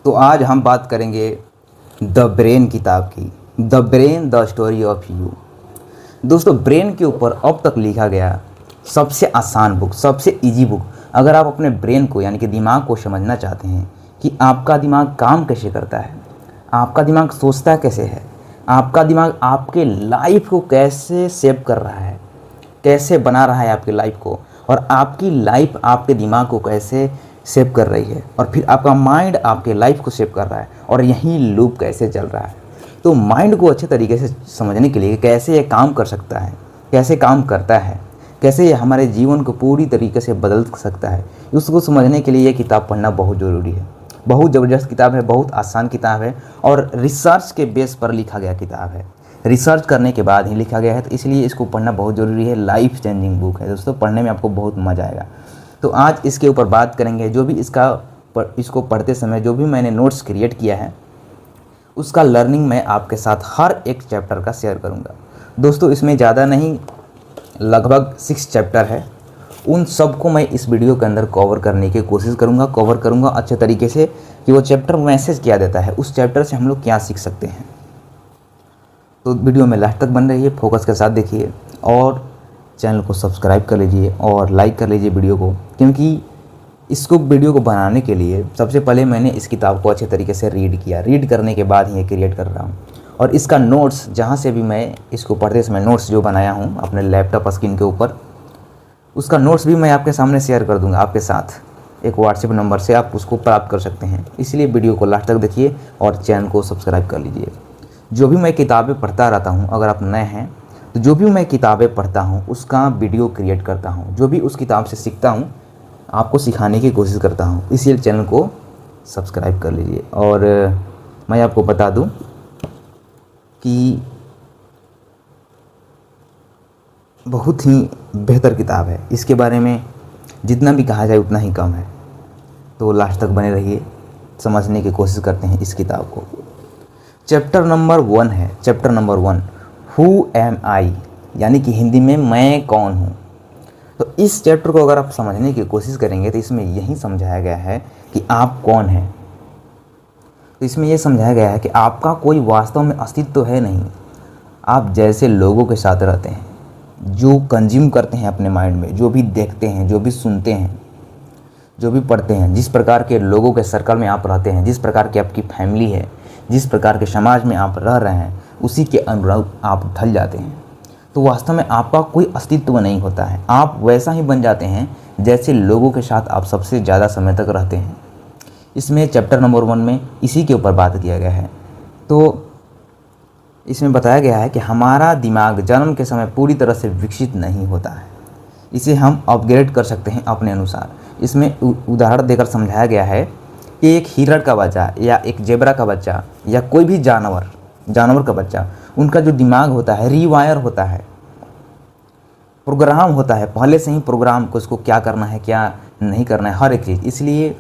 तो आज हम बात करेंगे द ब्रेन किताब की। The brain the story of you. दोस्तों, ब्रेन के ऊपर अब तक लिखा गया सबसे आसान बुक, सबसे इजी बुक। अगर आप अपने ब्रेन को यानी कि दिमाग को समझना चाहते हैं कि आपका दिमाग काम कैसे करता है, आपका दिमाग सोचता कैसे है, आपका दिमाग आपके लाइफ को कैसे सेव कर रहा है, कैसे बना रहा है आपकी लाइफ को, और आपकी लाइफ आपके दिमाग को कैसे सेव कर रही है, और फिर आपका माइंड आपके लाइफ को सेव कर रहा है, और यही लूप कैसे चल रहा है। तो माइंड को अच्छे तरीके से समझने के लिए कैसे ये काम कर सकता है, कैसे काम करता है, कैसे ये हमारे जीवन को पूरी तरीके से बदल सकता है, उसको समझने के लिए ये किताब पढ़ना बहुत ज़रूरी है। बहुत ज़बरदस्त किताब है, बहुत आसान किताब है, और रिसर्च के बेस पर लिखा गया किताब है। रिसर्च करने के बाद ही लिखा गया है, तो इसलिए इसको पढ़ना बहुत ज़रूरी है। लाइफ चेंजिंग बुक है दोस्तों, पढ़ने में आपको बहुत मज़ा आएगा। तो आज इसके ऊपर बात करेंगे। जो भी इसको पढ़ते समय जो भी मैंने नोट्स क्रिएट किया है, उसका लर्निंग मैं आपके साथ हर एक चैप्टर का शेयर करूंगा। दोस्तों, इसमें ज़्यादा नहीं, लगभग 6 चैप्टर है। उन सबको मैं इस वीडियो के अंदर कवर करने की कोशिश कवर करूंगा अच्छे तरीके से, कि वो चैप्टर मैसेज क्या देता है, उस चैप्टर से हम लोग क्या सीख सकते हैं। तो वीडियो में लास्ट तक बन रही है, फोकस के साथ देखिए, और चैनल को सब्सक्राइब कर लीजिए और लाइक कर लीजिए वीडियो को, क्योंकि इसको वीडियो को बनाने के लिए सबसे पहले मैंने इस किताब को अच्छे तरीके से रीड किया। रीड करने के बाद ही ये क्रिएट कर रहा हूँ, और इसका नोट्स जहाँ से भी मैं इसको पढ़ते समय नोट्स जो बनाया हूँ अपने लैपटॉप स्क्रीन के ऊपर, उसका नोट्स भी मैं आपके सामने शेयर कर दूँगा आपके साथ। एक व्हाट्सएप नंबर से आप उसको प्राप्त कर सकते हैं। इसलिए वीडियो को लास्ट तक देखिए और चैनल को सब्सक्राइब कर लीजिए। जो भी मैं किताबें पढ़ता रहता हूँ, अगर आप नए हैं तो जो भी मैं किताबें पढ़ता हूँ उसका वीडियो क्रिएट करता हूँ। जो भी उस किताब से सीखता हूँ आपको सिखाने की कोशिश करता हूँ, इसलिए चैनल को सब्सक्राइब कर लीजिए। और मैं आपको बता दूँ कि बहुत ही बेहतर किताब है। इसके बारे में जितना भी कहा जाए उतना ही कम है। तो लास्ट तक बने रहिए, समझने की कोशिश करते हैं इस किताब को। चैप्टर नंबर 1 है। चैप्टर नंबर 1, हु एम आई, यानी कि हिंदी में मैं कौन हूँ। तो इस चैप्टर को अगर आप समझने की कोशिश करेंगे तो इसमें यही समझाया गया है कि आप कौन हैं। तो इसमें यह समझाया गया है कि आपका कोई वास्तव में अस्तित्व तो है नहीं। आप जैसे लोगों के साथ रहते हैं, जो कंज्यूम करते हैं अपने माइंड में, जो भी देखते हैं, जो भी सुनते हैं, जो भी पढ़ते हैं, जिस प्रकार के लोगों के सर्कल में आप रहते हैं, जिस प्रकार की आपकी फैमिली है, जिस प्रकार के समाज में आप रह रहे हैं, उसी के अनुरूप आप ढल जाते हैं। तो वास्तव में आपका कोई अस्तित्व नहीं होता है। आप वैसा ही बन जाते हैं जैसे लोगों के साथ आप सबसे ज़्यादा समय तक रहते हैं। इसमें चैप्टर नंबर 1 में इसी के ऊपर बात किया गया है। तो इसमें बताया गया है कि हमारा दिमाग जन्म के समय पूरी तरह से विकसित नहीं होता है। इसे हम अपग्रेड कर सकते हैं अपने अनुसार। इसमें उदाहरण देकर समझाया गया है कि एक हिरण का बच्चा या एक जेब्रा का बच्चा या कोई भी जानवर का बच्चा, उनका जो दिमाग होता है रीवायर होता है, प्रोग्राम होता है पहले से ही प्रोग्राम को, उसको क्या करना है क्या नहीं करना है, हर एक चीज़। इसलिए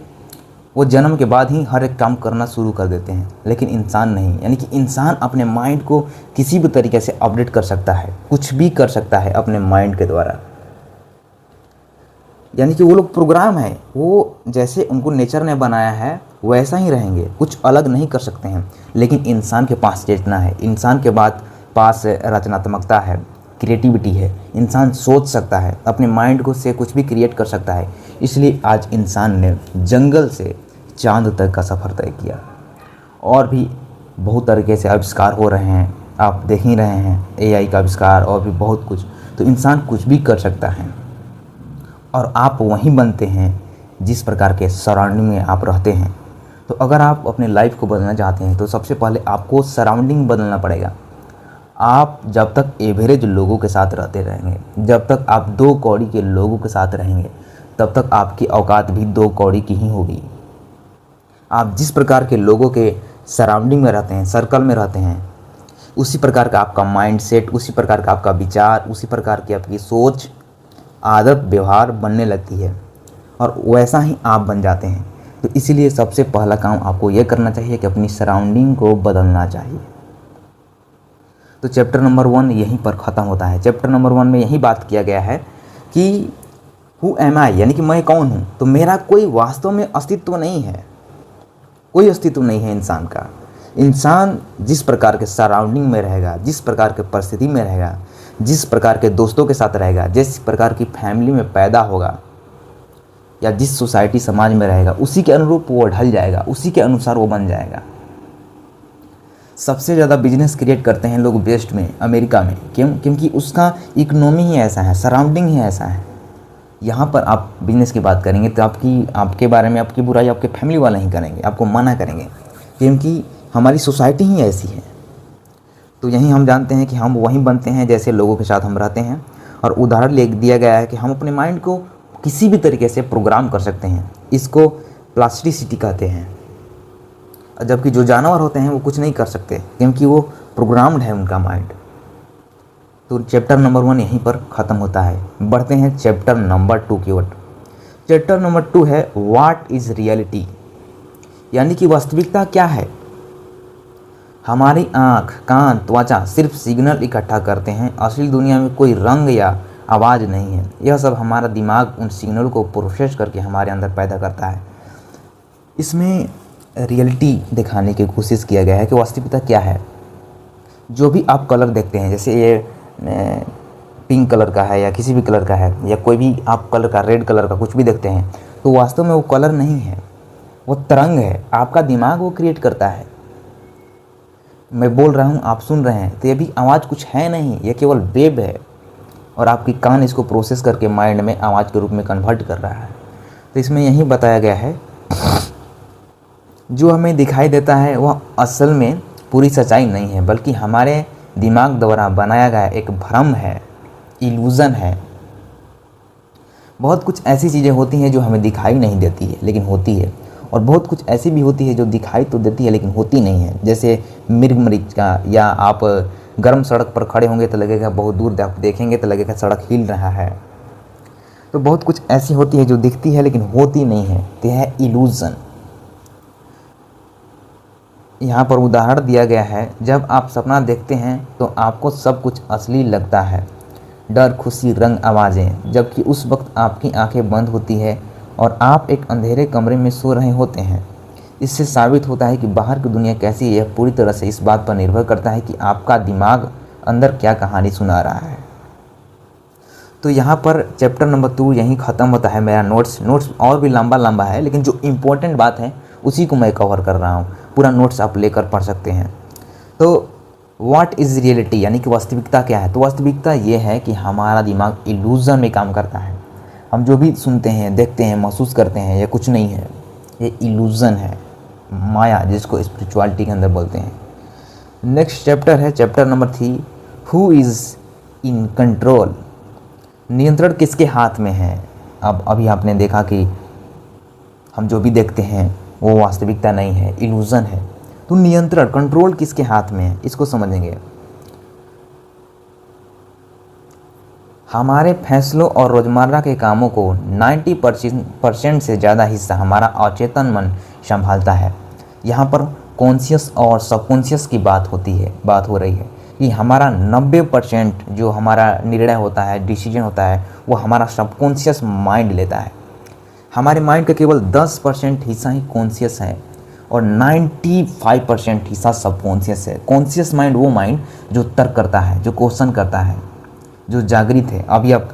वो जन्म के बाद ही हर एक काम करना शुरू कर देते हैं। लेकिन इंसान नहीं, यानी कि इंसान अपने माइंड को किसी भी तरीके से अपडेट कर सकता है, कुछ भी कर सकता है अपने माइंड के द्वारा। यानी कि वो लोग प्रोग्राम है, वो जैसे उनको नेचर ने बनाया है वैसा ही रहेंगे, कुछ अलग नहीं कर सकते हैं। लेकिन इंसान के पास चेतना है, इंसान के पास रचनात्मकता है, क्रिएटिविटी है। इंसान सोच सकता है, अपने माइंड को से कुछ भी क्रिएट कर सकता है। इसलिए आज इंसान ने जंगल से चांद तक का सफ़र तय किया। और भी बहुत तरीके से आविष्कार हो रहे हैं, आप देख ही रहे हैं, एआई का आविष्कार और भी बहुत कुछ। तो इंसान कुछ भी कर सकता है, और आप वहीं बनते हैं जिस प्रकार के सराउंडिंग में आप रहते हैं। तो अगर आप अपने लाइफ को बदलना चाहते हैं तो सबसे पहले आपको सराउंडिंग बदलना पड़ेगा। आप जब तक एवरेज लोगों के साथ रहते रहेंगे, जब तक आप 2 कौड़ी के लोगों के साथ रहेंगे, तब तक आपकी औकात भी 2 कौड़ी की ही होगी। आप जिस प्रकार के लोगों के सराउंडिंग में रहते हैं, सर्कल में रहते हैं, उसी प्रकार का आपका माइंड सेट, उसी प्रकार का आपका विचार, उसी प्रकार की आपकी सोच, आदत, व्यवहार बनने लगती है, और वैसा ही आप बन जाते हैं। तो इसीलिए सबसे पहला काम आपको यह करना चाहिए कि अपनी सराउंडिंग को बदलना चाहिए। तो चैप्टर नंबर 1 यहीं पर ख़त्म होता है। चैप्टर नंबर 1 में यही बात किया गया है कि हु एम आई, यानी कि मैं कौन हूँ। तो मेरा कोई वास्तव में अस्तित्व नहीं है। कोई अस्तित्व नहीं है इंसान का। इंसान जिस प्रकार के सराउंडिंग में रहेगा, जिस प्रकार के परिस्थिति में रहेगा, जिस प्रकार के दोस्तों के साथ रहेगा, जिस प्रकार की फैमिली में पैदा होगा या जिस सोसाइटी समाज में रहेगा, उसी के अनुरूप वो ढल जाएगा, उसी के अनुसार वो बन जाएगा। सबसे ज़्यादा बिजनेस क्रिएट करते हैं लोग वेस्ट में, अमेरिका में। क्योंकि उसका इकोनॉमी ही ऐसा है, सराउंडिंग ही ऐसा है। यहाँ पर आप बिजनेस की बात करेंगे तो आपके बारे में आपकी बुराई आपके फैमिली वाले ही करेंगे, आपको मना करेंगे, क्योंकि हमारी सोसाइटी ही ऐसी है। तो यहीं हम जानते हैं कि हम वहीं बनते हैं जैसे लोगों के साथ हम रहते हैं। और उदाहरण ले दिया गया है कि हम अपने माइंड को किसी भी तरीके से प्रोग्राम कर सकते हैं। इसको प्लास्टिसिटी कहते हैं। जबकि जो जानवर होते हैं वो कुछ नहीं कर सकते, क्योंकि वो प्रोग्राम्ड है उनका माइंड। तो चैप्टर नंबर 1 यहीं पर ख़त्म होता है। बढ़ते हैं चैप्टर नंबर 2 की ओर। चैप्टर नंबर 2 है व्हाट इज़ रियलिटी, यानी कि वास्तविकता क्या है। हमारी आँख, कान, त्वचा सिर्फ सिग्नल इकट्ठा करते हैं। असली दुनिया में कोई रंग या आवाज़ नहीं है। यह सब हमारा दिमाग उन सिग्नल को प्रोसेस करके हमारे अंदर पैदा करता है। इसमें रियलिटी दिखाने की कोशिश किया गया है कि वास्तविकता क्या है। जो भी आप कलर देखते हैं, जैसे ये पिंक कलर का है या किसी भी कलर का है, या कोई भी आप कलर का, रेड कलर का कुछ भी देखते हैं, तो वास्तव में वो कलर नहीं है, वो तरंग है। आपका दिमाग वो क्रिएट करता है। मैं बोल रहा हूँ, आप सुन रहे हैं, तो ये भी आवाज़ कुछ है नहीं, ये केवल वेव है। और आपकी कान इसको प्रोसेस करके माइंड में आवाज़ के रूप में कन्वर्ट कर रहा है। तो इसमें यही बताया गया है, जो हमें दिखाई देता है वह असल में पूरी सच्चाई नहीं है, बल्कि हमारे दिमाग द्वारा बनाया गया एक भ्रम है, इल्यूज़न है। बहुत कुछ ऐसी चीज़ें होती हैं जो हमें दिखाई नहीं देती है लेकिन होती है, और बहुत कुछ ऐसी भी होती है जो दिखाई तो देती है लेकिन होती नहीं है। जैसे मृग का, या आप गर्म सड़क पर खड़े होंगे तो लगेगा बहुत दूर, आप देखेंगे तो लगेगा सड़क हिल रहा है। तो बहुत कुछ ऐसी होती है जो दिखती है लेकिन होती नहीं है, तो यह है इल्यूज़न। यहाँ पर उदाहरण दिया गया है, जब आप सपना देखते हैं तो आपको सब कुछ असली लगता है, डर, खुशी, रंग, आवाज़ें, जबकि उस वक्त आपकी आंखें बंद होती है और आप एक अंधेरे कमरे में सो रहे होते हैं। इससे साबित होता है कि बाहर की दुनिया कैसी है, यह पूरी तरह से इस बात पर निर्भर करता है कि आपका दिमाग अंदर क्या कहानी सुना रहा है। तो यहाँ पर चैप्टर नंबर 2 यहीं ख़त्म होता है। मेरा नोट्स और भी लंबा है, लेकिन जो इम्पोर्टेंट बात है उसी को मैं कवर कर रहा हूँ। पूरा नोट्स आप लेकर पढ़ सकते हैं। तो व्हाट इज़ रियलिटी, यानी कि वास्तविकता क्या है। तो वास्तविकता ये है कि हमारा दिमाग इल्यूज़न में काम करता है। हम जो भी सुनते हैं, देखते हैं, महसूस करते हैं, ये कुछ नहीं है, ये इल्यूज़न है, माया, जिसको स्पिरिचुअलिटी के अंदर बोलते हैं। नेक्स्ट चैप्टर है chapter number 3, who is in control, नियंत्रण किसके हाथ में है। अब अभी आपने देखा कि हम जो भी देखते हैं वो वास्तविकता नहीं है, इल्यूज़न है। तो नियंत्रण, कंट्रोल किसके हाथ में है, इसको समझेंगे। हमारे फैसलों और रोज़मर्रा के कामों को 90% से ज़्यादा हिस्सा हमारा अचेतन मन संभालता है। यहाँ पर कॉन्शियस और सबकॉन्शियस की बात हो रही है कि हमारा 90% जो हमारा निर्णय होता है, डिसीजन होता है, वो हमारा सबकॉन्शियस माइंड लेता है। हमारे माइंड का केवल 10% हिस्सा ही कॉन्शियस है और 95% हिस्सा सबकॉन्शियस है। कॉन्शियस माइंड वो माइंड जो तर्क करता है, जो क्वेश्चन करता है, जो जागृत है। अभी आप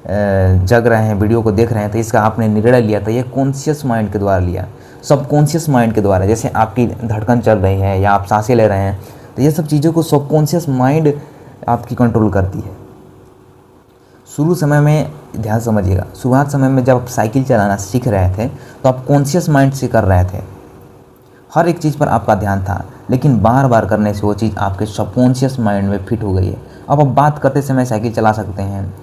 जग रहे हैं, वीडियो को देख रहे हैं, तो इसका आपने निर्णय लिया था, ये कॉन्शियस माइंड के द्वारा लिया, सबकॉन्शियस माइंड के द्वारा। जैसे आपकी धड़कन चल रही है या आप सांसें ले रहे हैं, तो ये सब चीज़ों को सबकॉन्शियस माइंड आपकी कंट्रोल करती है। शुरू समय में ध्यान समझिएगा, शुरुआत समय में जब आप साइकिल चलाना सीख रहे थे तो आप कॉन्शियस माइंड से कर रहे थे, हर एक चीज़ पर आपका ध्यान था, लेकिन बार बार करने से वो चीज़ आपके सबकॉन्शियस माइंड में फिट हो गई है। अब आप बात करते समय साइकिल चला सकते हैं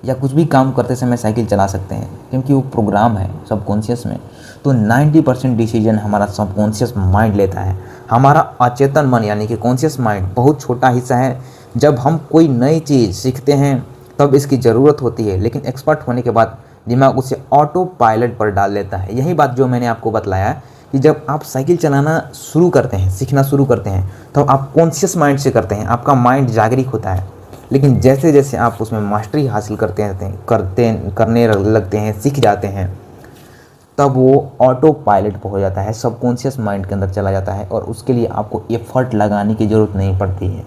या कुछ भी काम करते समय साइकिल चला सकते हैं, क्योंकि वो प्रोग्राम है सबकॉन्शियस में। तो 90% डिसीजन हमारा सबकॉन्शियस माइंड लेता है। हमारा अचेतन मन यानी कि कॉन्शियस माइंड बहुत छोटा हिस्सा है। जब हम कोई नई चीज़ सीखते हैं तब इसकी ज़रूरत होती है, लेकिन एक्सपर्ट होने के बाद दिमाग उसे ऑटो पायलट पर डाल देता है। यही बात जो मैंने आपको बतलाया कि जब आप साइकिल चलाना शुरू करते हैं, सीखना शुरू करते हैं, तो आप कॉन्शियस माइंड से करते हैं, आपका माइंड जागरूक होता है। लेकिन जैसे जैसे आप उसमें मास्टरी हासिल करने लगते हैं, सीख जाते हैं, तब वो ऑटो पायलट पर हो जाता है, सबकॉन्शियस माइंड के अंदर चला जाता है और उसके लिए आपको एफर्ट लगाने की ज़रूरत नहीं पड़ती है।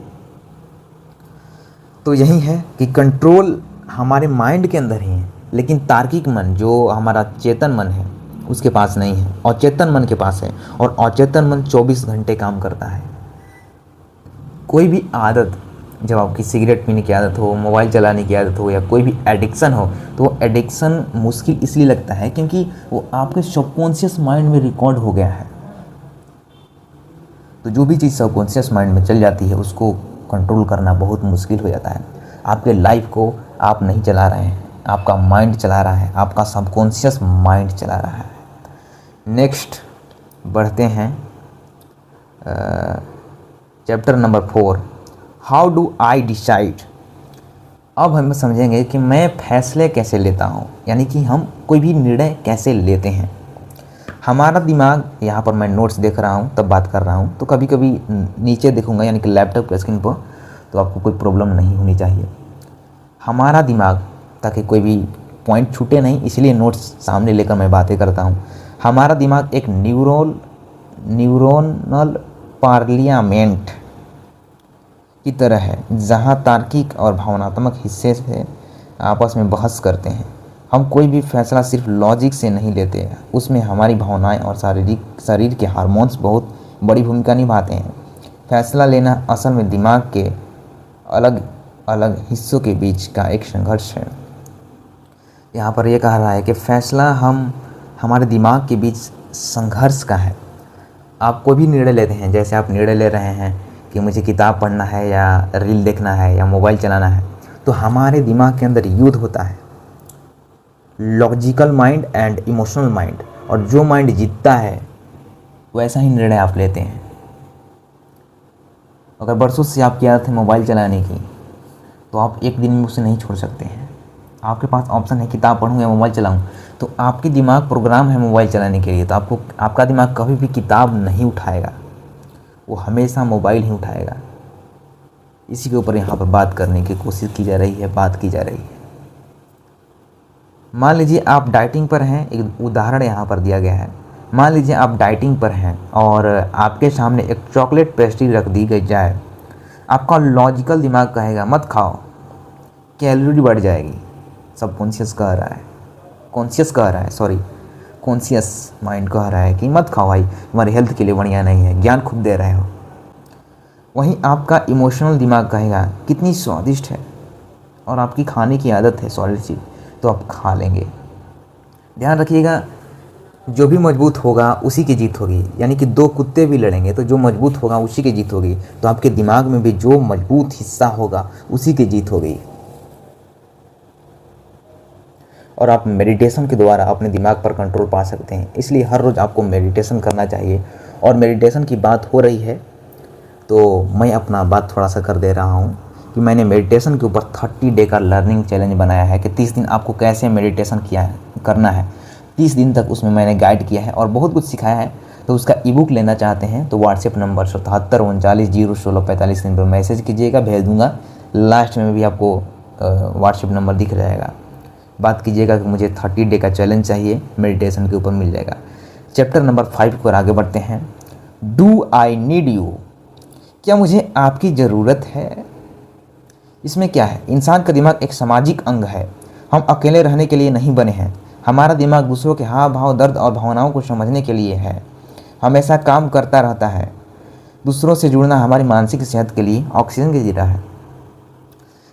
तो यही है कि कंट्रोल हमारे माइंड के अंदर ही है, लेकिन तार्किक मन जो हमारा चेतन मन है उसके पास नहीं है, अचेतन मन के पास है। और अचेतन मन 24 घंटे काम करता है। कोई भी आदत, जब आपकी सिगरेट पीने की आदत हो, मोबाइल चलाने की आदत हो या कोई भी एडिक्शन हो, तो वो एडिक्शन मुश्किल इसलिए लगता है क्योंकि वो आपके सबकॉन्शियस माइंड में रिकॉर्ड हो गया है। तो जो भी चीज़ सबकॉन्शियस माइंड में चल जाती है उसको कंट्रोल करना बहुत मुश्किल हो जाता है। आपके लाइफ को आप नहीं चला रहे हैं, आपका माइंड चला रहा है, आपका सबकॉन्शियस माइंड चला रहा है। नेक्स्ट बढ़ते हैं chapter number 4, how do I decide. अब हम समझेंगे कि मैं फैसले कैसे लेता हूँ, यानी कि हम कोई भी निर्णय कैसे लेते हैं। हमारा दिमाग, यहाँ पर मैं नोट्स देख रहा हूँ तब बात कर रहा हूँ, तो कभी कभी नीचे देखूँगा यानी कि लैपटॉप के स्क्रीन पर, तो आपको कोई प्रॉब्लम नहीं होनी चाहिए। हमारा दिमाग, ताकि कोई भी पॉइंट छूटे नहीं, इसलिए नोट्स सामने लेकर मैं बातें करता हूँ। हमारा दिमाग एक न्यूरोनल पार्लियामेंट की तरह है, जहाँ तार्किक और भावनात्मक हिस्से से आपस में बहस करते हैं। हम कोई भी फैसला सिर्फ लॉजिक से नहीं लेते हैं, उसमें हमारी भावनाएं और शरीर के हार्मोन्स बहुत बड़ी भूमिका निभाते हैं। फैसला लेना असल में दिमाग के अलग अलग हिस्सों के बीच का एक संघर्ष है। यहाँ पर यह कहा रहा है कि फैसला हमारे दिमाग के बीच संघर्ष का है। आप कोई भी निर्णय लेते हैं, जैसे आप निर्णय ले रहे हैं कि मुझे किताब पढ़ना है या रील देखना है या मोबाइल चलाना है, तो हमारे दिमाग के अंदर युद्ध होता है, logical mind and emotional mind. और जो माइंड जीतता है वैसा ही निर्णय आप लेते हैं। अगर बरसों से आपकी आदत है मोबाइल चलाने की, तो आप एक दिन में उसे नहीं छोड़ सकते हैं। आपके पास ऑप्शन है किताब पढूं या मोबाइल चलाऊं, तो आपके दिमाग प्रोग्राम है मोबाइल चलाने के लिए, तो आपका दिमाग कभी भी किताब नहीं उठाएगा, वो हमेशा मोबाइल ही उठाएगा। इसी के ऊपर यहाँ पर बात करने की कोशिश की जा रही है, बात की जा रही है। मान लीजिए आप डाइटिंग पर हैं, एक उदाहरण यहाँ पर दिया गया है। मान लीजिए आप डाइटिंग पर हैं और आपके सामने एक चॉकलेट पेस्ट्री रख दी गई जाए, आपका लॉजिकल दिमाग कहेगा मत खाओ, कैलोरी बढ़ जाएगी। सबकॉन्शियस कह रहा है, कॉन्शियस माइंड कह रहा है कि मत खाओ भाई, तुम्हारी हेल्थ के लिए बढ़िया नहीं है, ज्ञान खुद दे रहे हो। वहीं आपका इमोशनल दिमाग कहेगा कितनी स्वादिष्ट है, और आपकी खाने की आदत है सॉलिड चीज़, तो आप खा लेंगे। ध्यान रखिएगा, जो भी मजबूत होगा उसी की जीत होगी। यानी कि दो कुत्ते भी लड़ेंगे तो जो मजबूत होगा उसी की जीत होगी। तो आपके दिमाग में भी जो मजबूत हिस्सा होगा उसी की जीत होगी। और आप मेडिटेशन के द्वारा अपने दिमाग पर कंट्रोल पा सकते हैं। इसलिए हर रोज़ आपको मेडिटेशन करना चाहिए। और मेडिटेशन की बात हो रही है तो मैं अपना बात थोड़ा सा कर दे रहा हूँ कि मैंने मेडिटेशन के ऊपर 30 डे का लर्निंग चैलेंज बनाया है कि 30 दिन आपको कैसे मेडिटेशन करना है। 30 दिन तक उसमें मैंने गाइड किया है और बहुत कुछ सिखाया है। तो उसका ईबुक लेना चाहते हैं तो व्हाट्सएप नंबर 7739401645 पर मैसेज कीजिएगा, भेज दूंगा। लास्ट में भी आपको व्हाट्सएप नंबर दिख जाएगा। बात कीजिएगा कि मुझे 30 डे का चैलेंज चाहिए, मेडिटेशन के ऊपर मिल जाएगा। चैप्टर नंबर 5 पर आगे बढ़ते हैं। डू आई नीड यू, क्या मुझे आपकी ज़रूरत है? इसमें क्या है, इंसान का दिमाग एक सामाजिक अंग है। हम अकेले रहने के लिए नहीं बने हैं। हमारा दिमाग दूसरों के हाव भाव, दर्द और भावनाओं को समझने के लिए है, हमेशा काम करता रहता है। दूसरों से जुड़ना हमारी मानसिक सेहत के लिए ऑक्सीजन की तरह है।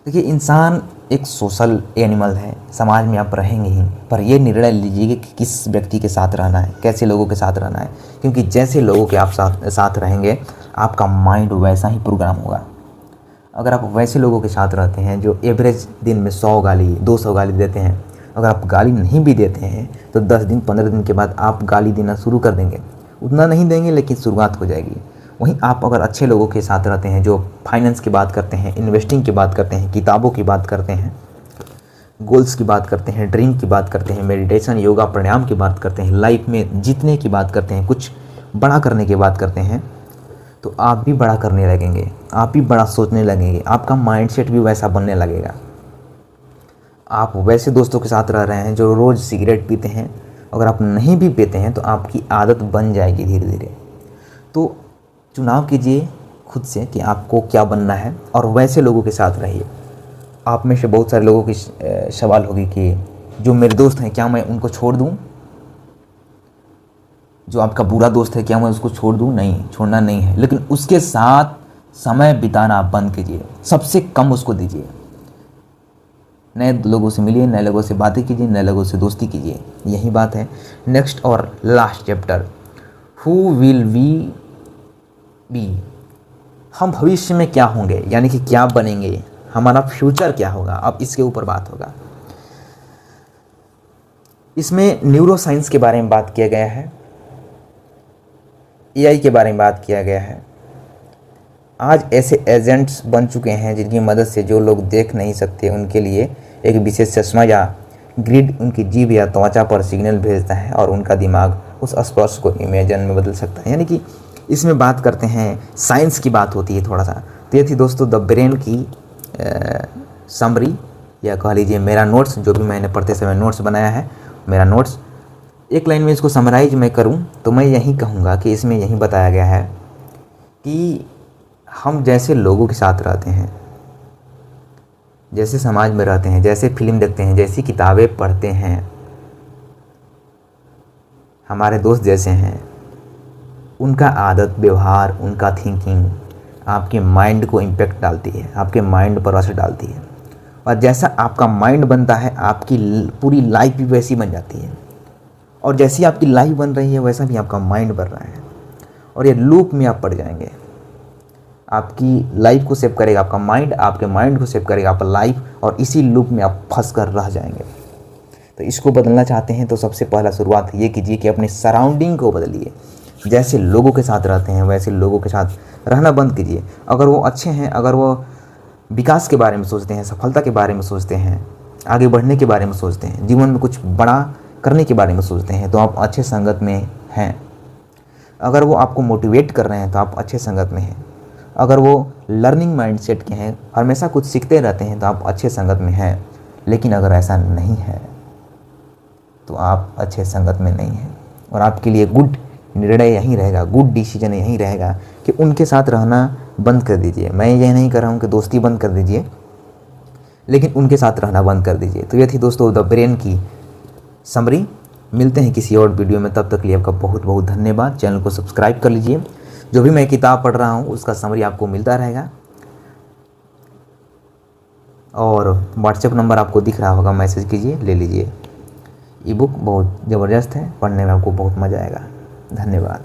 देखिए, इंसान एक सोशल एनिमल है, समाज में आप रहेंगे ही, पर ये निर्णय लीजिए कि किस व्यक्ति के साथ रहना है, कैसे लोगों के साथ रहना है। क्योंकि जैसे लोगों के आप साथ रहेंगे आपका माइंड वैसा ही प्रोग्राम होगा। अगर आप वैसे लोगों के साथ रहते हैं जो एवरेज दिन में 100 गाली 200 गाली देते हैं, अगर आप गाली नहीं भी देते हैं तो 10 दिन 15 दिन के बाद आप गाली देना शुरू कर देंगे। उतना नहीं देंगे लेकिन शुरुआत हो जाएगी। वहीं आप अगर अच्छे लोगों के साथ रहते हैं जो फाइनेंस की बात करते हैं, इन्वेस्टिंग की बात करते हैं, किताबों की बात करते हैं, गोल्स की बात करते हैं, ड्रीम की बात करते हैं, मेडिटेशन, योगा, प्राणायाम की बात करते हैं, लाइफ में जीतने की बात करते हैं, कुछ बड़ा करने की बात करते हैं, तो आप भी बड़ा करने लगेंगे, आप भी बड़ा सोचने लगेंगे, आपका माइंडसेट भी वैसा बनने लगेगा। आप वैसे दोस्तों के साथ रह रहे हैं जो रोज़ सिगरेट पीते हैं अगर आप नहीं भी पीते हैं तो आपकी आदत बन जाएगी धीरे धीरे। तो चुनाव कीजिए खुद से कि आपको क्या बनना है और वैसे लोगों के साथ रहिए। आप में से बहुत सारे लोगों की सवाल होगी कि जो मेरे दोस्त हैं क्या मैं उनको छोड़ दूं? जो आपका बुरा दोस्त है क्या मैं उसको छोड़ दूं? नहीं, छोड़ना नहीं है, लेकिन उसके साथ समय बिताना आप बंद कीजिए, सबसे कम उसको दीजिए। नए लोगों से मिलिए, नए लोगों से बातें कीजिए, नए लोगों से दोस्ती कीजिए, यही बात है। नेक्स्ट और last chapter, who will we be, हम भविष्य में क्या होंगे, यानी कि क्या बनेंगे, हमारा फ्यूचर क्या होगा, अब इसके ऊपर बात होगा। इसमें न्यूरो साइंस के बारे में बात किया गया है, एआई के बारे में बात किया गया है। आज ऐसे एजेंट्स बन चुके हैं जिनकी मदद से जो लोग देख नहीं सकते उनके लिए एक विशेष चश्मा या ग्रिड उनकी जीभ या त्वचा पर सिग्नल भेजता है और उनका दिमाग उस स्पर्श को इमेजन में बदल सकता है। यानी कि इसमें बात करते हैं, साइंस की बात होती है थोड़ा सा। तो ये थी दोस्तों द ब्रेन की समरी, या कह लीजिए मेरा नोट्स, जो भी मैंने पढ़ते समय नोट्स बनाया है, मेरा नोट्स। एक लाइन में इसको समराइज मैं करूं तो मैं यही कहूँगा कि इसमें यही बताया गया है कि हम जैसे लोगों के साथ रहते हैं, जैसे समाज में रहते हैं, जैसे फिल्म देखते हैं, जैसी किताबें पढ़ते हैं, हमारे दोस्त जैसे हैं, उनका आदत व्यवहार, उनका थिंकिंग आपके माइंड को इम्पेक्ट डालती है, आपके माइंड पर असर डालती है। और जैसा आपका माइंड बनता है आपकी पूरी लाइफ भी वैसी बन जाती है, और जैसी आपकी लाइफ बन रही है वैसा भी आपका माइंड बन रहा है, और ये लूप में आप पड़ जाएंगे। आपकी लाइफ को सेव करेगा आपका माइंड, आपके माइंड को सेव करेगा आपका लाइफ, और इसी लूप में आप फंस कर रह जाएंगे। तो इसको बदलना चाहते हैं तो सबसे पहला शुरुआत ये कीजिए कि अपने सराउंडिंग को बदलिए। जैसे लोगों के साथ रहते हैं वैसे लोगों के साथ रहना बंद कीजिए। अगर वो अच्छे हैं, अगर वो विकास के बारे में सोचते हैं, सफलता के बारे में सोचते हैं, आगे बढ़ने के बारे में सोचते हैं, जीवन में कुछ बड़ा करने के बारे में सोचते हैं, तो आप अच्छे संगत में हैं। अगर वो आपको मोटिवेट कर रहे हैं तो आप अच्छे संगत में हैं। अगर वो लर्निंग माइंडसेट के हैं, हमेशा कुछ सीखते रहते हैं, तो आप अच्छे संगत में हैं। लेकिन अगर ऐसा नहीं है तो आप अच्छे संगत में नहीं हैं, और आपके लिए गुड निर्णय यही रहेगा, गुड डिसीजन यही रहेगा कि उनके साथ रहना बंद कर दीजिए। मैं ये नहीं कर रहा हूँ कि दोस्ती बंद कर दीजिए, लेकिन उनके साथ रहना बंद कर दीजिए। तो ये थी दोस्तों द ब्रेन की समरी। मिलते हैं किसी और वीडियो में, तब तक के लिए आपका बहुत बहुत धन्यवाद। चैनल को सब्सक्राइब कर लीजिए, जो भी मैं किताब पढ़ रहा हूँ उसका समरी आपको मिलता रहेगा, और व्हाट्सएप नंबर आपको दिख रहा होगा, मैसेज कीजिए, ले लीजिए। ई बुक बहुत ज़बरदस्त है, पढ़ने में आपको बहुत मज़ा आएगा। धन्यवाद।